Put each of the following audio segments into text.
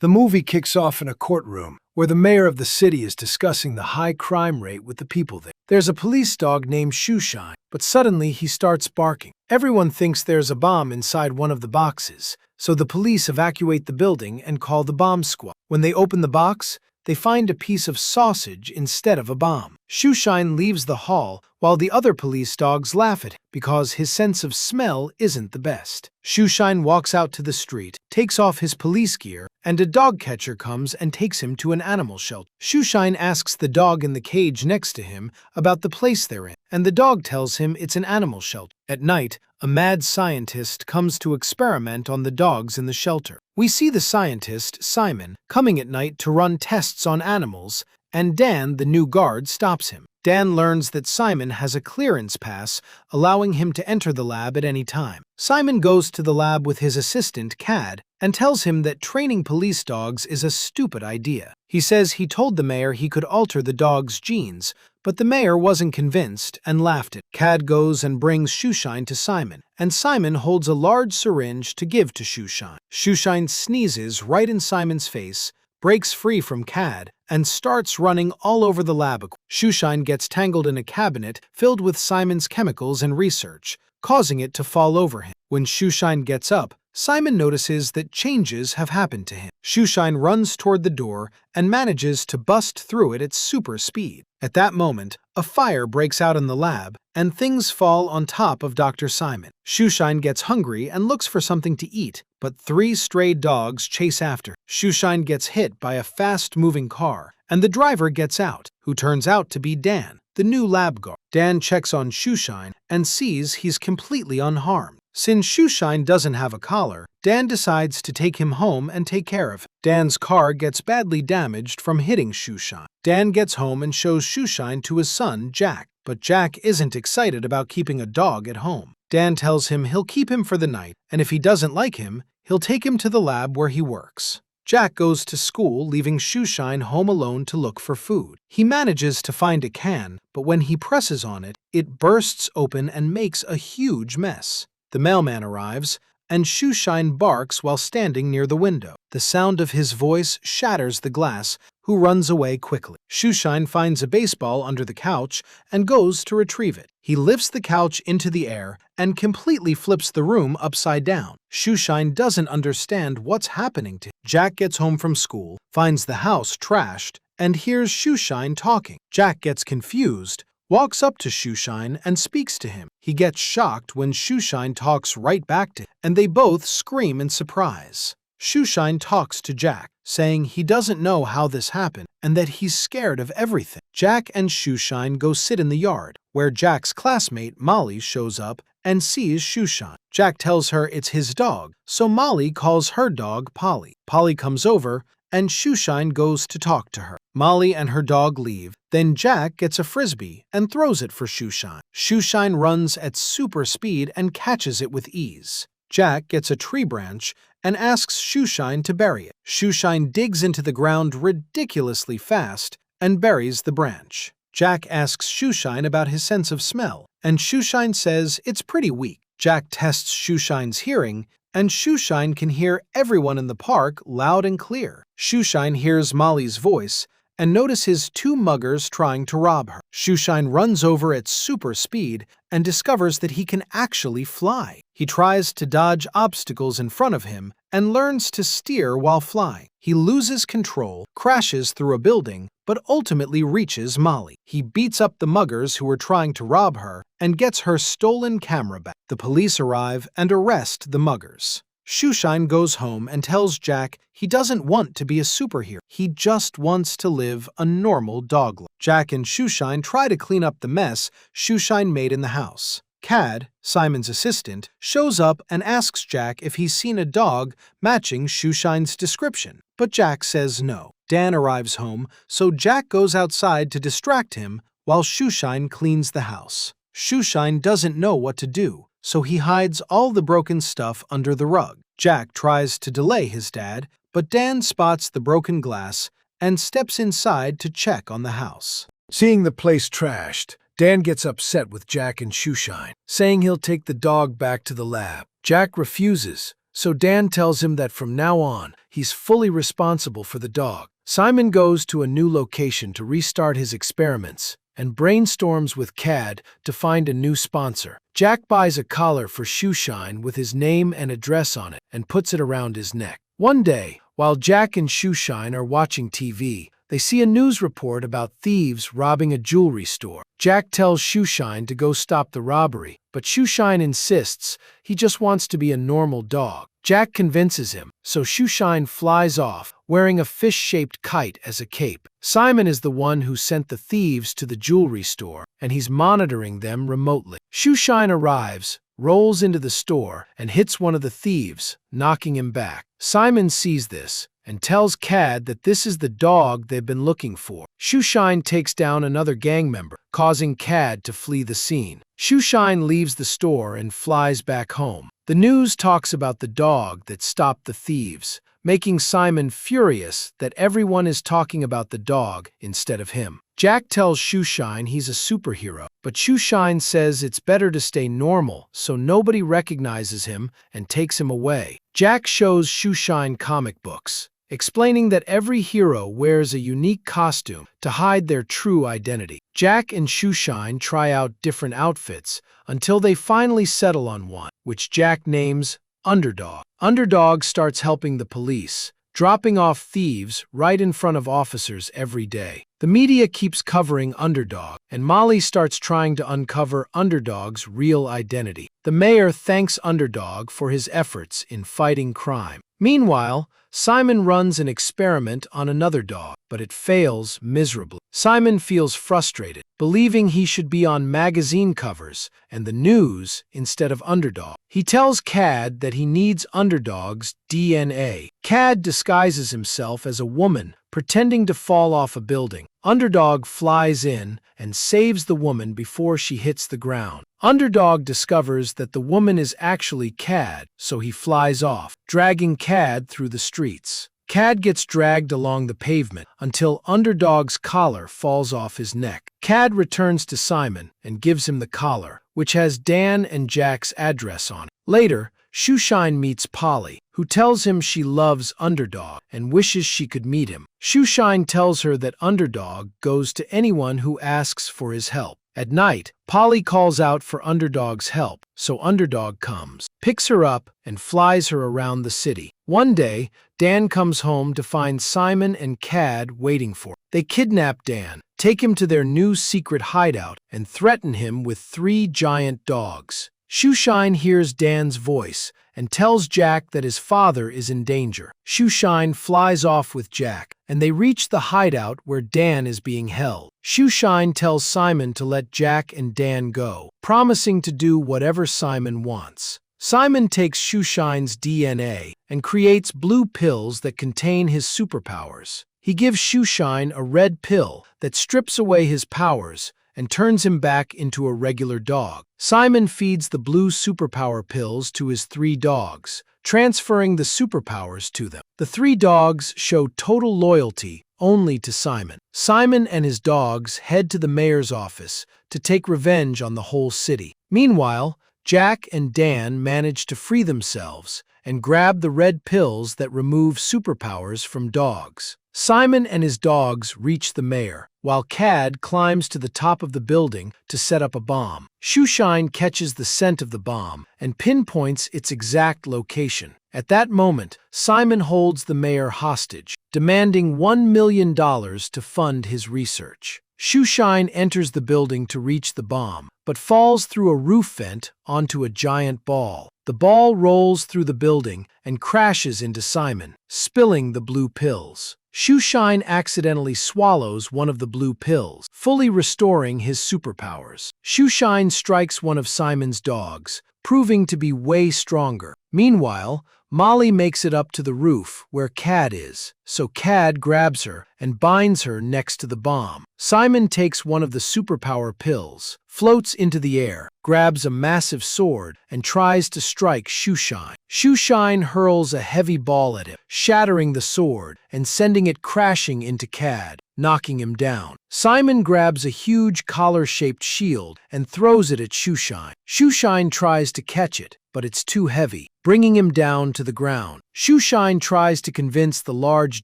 The movie kicks off in a courtroom, where the mayor of the city is discussing the high crime rate with the people there. There's a police dog named Shoeshine, but suddenly he starts barking. Everyone thinks there's a bomb inside one of the boxes, so the police evacuate the building and call the bomb squad. When they open the box, they find a piece of sausage instead of a bomb. Shoeshine leaves the hall while the other police dogs laugh at him because his sense of smell isn't the best. Shoeshine walks out to the street, takes off his police gear, and a dog catcher comes and takes him to an animal shelter. Shoeshine asks the dog in the cage next to him about the place they're in, and the dog tells him it's an animal shelter. At night, a mad scientist comes to experiment on the dogs in the shelter. We see the scientist, Simon, coming at night to run tests on animals, and Dan, the new guard, stops him. Dan learns that Simon has a clearance pass, allowing him to enter the lab at any time. Simon goes to the lab with his assistant, Cad, and tells him that training police dogs is a stupid idea. He says he told the mayor he could alter the dog's genes, but the mayor wasn't convinced and laughed at. Cad goes and brings Shoeshine to Simon, and Simon holds a large syringe to give to Shoeshine. Shoeshine sneezes right in Simon's face, breaks free from Cad, and starts running all over the lab. Shoeshine gets tangled in a cabinet filled with Simon's chemicals and research, causing it to fall over him. When Shoeshine gets up, Simon notices that changes have happened to him. Shoeshine runs toward the door and manages to bust through it at super speed. At that moment, a fire breaks out in the lab, and things fall on top of Dr. Simon. Shoeshine gets hungry and looks for something to eat, but 3 stray dogs chase after. Shoeshine gets hit by a fast-moving car, and the driver gets out, who turns out to be Dan, the new lab guard. Dan checks on Shoeshine and sees he's completely unharmed. Since Shoeshine doesn't have a collar, Dan decides to take him home and take care of him. Dan's car gets badly damaged from hitting Shoeshine. Dan gets home and shows Shoeshine to his son, Jack, but Jack isn't excited about keeping a dog at home. Dan tells him he'll keep him for the night, and if he doesn't like him, he'll take him to the lab where he works. Jack goes to school, leaving Shoeshine home alone to look for food. He manages to find a can, but when he presses on it, it bursts open and makes a huge mess. The mailman arrives, and Shoeshine barks while standing near the window. The sound of his voice shatters the glass, who runs away quickly. Shoeshine finds a baseball under the couch and goes to retrieve it. He lifts the couch into the air and completely flips the room upside down. Shoeshine doesn't understand what's happening to him. Jack gets home from school, finds the house trashed, and hears Shoeshine talking. Jack gets confused, walks up to Shoeshine and speaks to him. He gets shocked when Shoeshine talks right back to him, and they both scream in surprise. Shoeshine talks to Jack, saying he doesn't know how this happened and that he's scared of everything. Jack and Shoeshine go sit in the yard, where Jack's classmate Molly shows up and sees Shoeshine. Jack tells her it's his dog, so Molly calls her dog Polly. Polly comes over, and Shoeshine goes to talk to her. Molly and her dog leave. Then Jack gets a frisbee and throws it for Shoeshine. Shoeshine runs at super speed and catches it with ease. Jack gets a tree branch and asks Shoeshine to bury it. Shoeshine digs into the ground ridiculously fast and buries the branch. Jack asks Shoeshine about his sense of smell, and Shoeshine says it's pretty weak. Jack tests Shoeshine's hearing, and Shoeshine can hear everyone in the park loud and clear. Shoeshine hears Molly's voice and notices 2 muggers trying to rob her. Shoeshine runs over at super speed and discovers that he can actually fly. He tries to dodge obstacles in front of him and learns to steer while flying. He loses control, crashes through a building, but ultimately reaches Molly. He beats up the muggers who were trying to rob her and gets her stolen camera back. The police arrive and arrest the muggers. Shoeshine goes home and tells Jack he doesn't want to be a superhero. He just wants to live a normal dog life. Jack and Shoeshine try to clean up the mess Shoeshine made in the house. Cad, Simon's assistant, shows up and asks Jack if he's seen a dog matching Shoeshine's description, but Jack says no. Dan arrives home, so Jack goes outside to distract him while Shoeshine cleans the house. Shoeshine doesn't know what to do, so he hides all the broken stuff under the rug. Jack tries to delay his dad, but Dan spots the broken glass and steps inside to check on the house. Seeing the place trashed, Dan gets upset with Jack and Shoeshine, saying he'll take the dog back to the lab. Jack refuses, so Dan tells him that from now on, he's fully responsible for the dog. Simon goes to a new location to restart his experiments and brainstorms with Cad to find a new sponsor. Jack buys a collar for Shoeshine with his name and address on it and puts it around his neck. One day, while Jack and Shoeshine are watching TV, they see a news report about thieves robbing a jewelry store. Jack tells Shoeshine to go stop the robbery, but Shoeshine insists he just wants to be a normal dog. Jack convinces him, so Shoeshine flies off, wearing a fish-shaped kite as a cape. Simon is the one who sent the thieves to the jewelry store, and he's monitoring them remotely. Shoeshine arrives, rolls into the store, and hits one of the thieves, knocking him back. Simon sees this and tells Cad that this is the dog they've been looking for. Shoeshine takes down another gang member, causing Cad to flee the scene. Shoeshine leaves the store and flies back home. The news talks about the dog that stopped the thieves, making Simon furious that everyone is talking about the dog instead of him. Jack tells Shoeshine he's a superhero, but Shoeshine says it's better to stay normal so nobody recognizes him and takes him away. Jack shows Shoeshine comic books, explaining that every hero wears a unique costume to hide their true identity. Jack and Shoeshine try out different outfits until they finally settle on one, which Jack names Underdog. Underdog starts helping the police, dropping off thieves right in front of officers every day. The media keeps covering Underdog, and Molly starts trying to uncover Underdog's real identity. The mayor thanks Underdog for his efforts in fighting crime. Meanwhile, Simon runs an experiment on another dog, but it fails miserably. Simon feels frustrated, believing he should be on magazine covers and the news instead of Underdog. He tells Cad that he needs Underdog's DNA. Cad disguises himself as a woman, pretending to fall off a building. Underdog flies in and saves the woman before she hits the ground. Underdog discovers that the woman is actually Cad, so he flies off, dragging Cad through the streets. Cad gets dragged along the pavement until Underdog's collar falls off his neck. Cad returns to Simon and gives him the collar, which has Dan and Jack's address on it. Later, Shoeshine meets Polly, who tells him she loves Underdog and wishes she could meet him. Shoeshine tells her that Underdog goes to anyone who asks for his help. At night, Polly calls out for Underdog's help, so Underdog comes, picks her up, and flies her around the city. One day, Dan comes home to find Simon and Cad waiting for him. They kidnap Dan, take him to their new secret hideout, and threaten him with 3 giant dogs. Shoeshine hears Dan's voice and tells Jack that his father is in danger. Shoeshine flies off with Jack, and they reach the hideout where Dan is being held. Shoeshine tells Simon to let Jack and Dan go, promising to do whatever Simon wants. Simon takes Shoeshine's DNA and creates blue pills that contain his superpowers. He gives Shoeshine a red pill that strips away his powers and turns him back into a regular dog. Simon feeds the blue superpower pills to his 3 dogs, transferring the superpowers to them. The 3 dogs show total loyalty only to Simon. Simon and his dogs head to the mayor's office to take revenge on the whole city. Meanwhile, Jack and Dan manage to free themselves and grab the red pills that remove superpowers from dogs. Simon and his dogs reach the mayor, while Cad climbs to the top of the building to set up a bomb. Shoeshine catches the scent of the bomb and pinpoints its exact location. At that moment, Simon holds the mayor hostage, demanding $1 million to fund his research. Shoeshine enters the building to reach the bomb, but falls through a roof vent onto a giant ball. The ball rolls through the building and crashes into Simon, spilling the blue pills. Shoeshine accidentally swallows one of the blue pills, fully restoring his superpowers. Shoeshine strikes one of Simon's dogs, proving to be way stronger. Meanwhile, Molly makes it up to the roof where Cad is, so Cad grabs her and binds her next to the bomb. Simon takes one of the superpower pills, floats into the air, grabs a massive sword, and tries to strike Shoeshine. Shoeshine hurls a heavy ball at him, shattering the sword and sending it crashing into Cad, knocking him down. Simon grabs a huge collar-shaped shield and throws it at Shoeshine. Shoeshine tries to catch it, but it's too heavy. bringing him down to the ground. Shoeshine tries to convince the large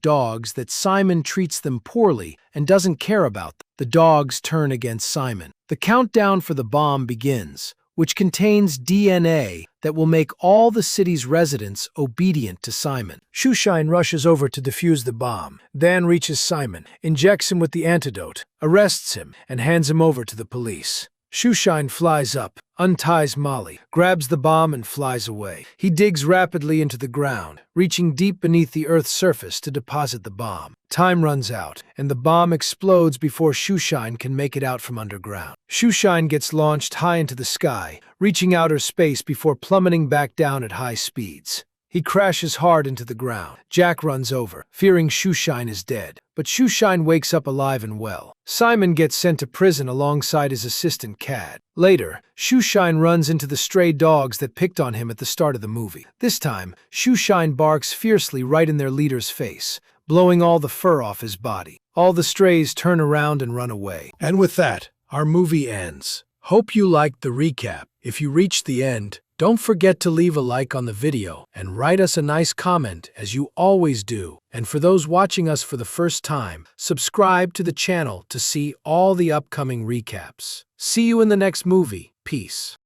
dogs that Simon treats them poorly and doesn't care about them. The dogs turn against Simon. The countdown for the bomb begins, which contains DNA that will make all the city's residents obedient to Simon. Shoeshine rushes over to defuse the bomb, then reaches Simon, injects him with the antidote, arrests him, and hands him over to the police. Shoeshine flies up, unties Molly, grabs the bomb and flies away. He digs rapidly into the ground, reaching deep beneath the Earth's surface to deposit the bomb. Time runs out, and the bomb explodes before Shoeshine can make it out from underground. Shoeshine gets launched high into the sky, reaching outer space before plummeting back down at high speeds. He crashes hard into the ground. Jack runs over, fearing Shoeshine is dead, but Shoeshine wakes up alive and well. Simon gets sent to prison alongside his assistant Cad. Later, Shoeshine runs into the stray dogs that picked on him at the start of the movie. This time, Shoeshine barks fiercely right in their leader's face, blowing all the fur off his body. All the strays turn around and run away. And with that, our movie ends. Hope you liked the recap. If you reached the end, don't forget to leave a like on the video and write us a nice comment as you always do. And for those watching us for the first time, subscribe to the channel to see all the upcoming recaps. See you in the next movie. Peace.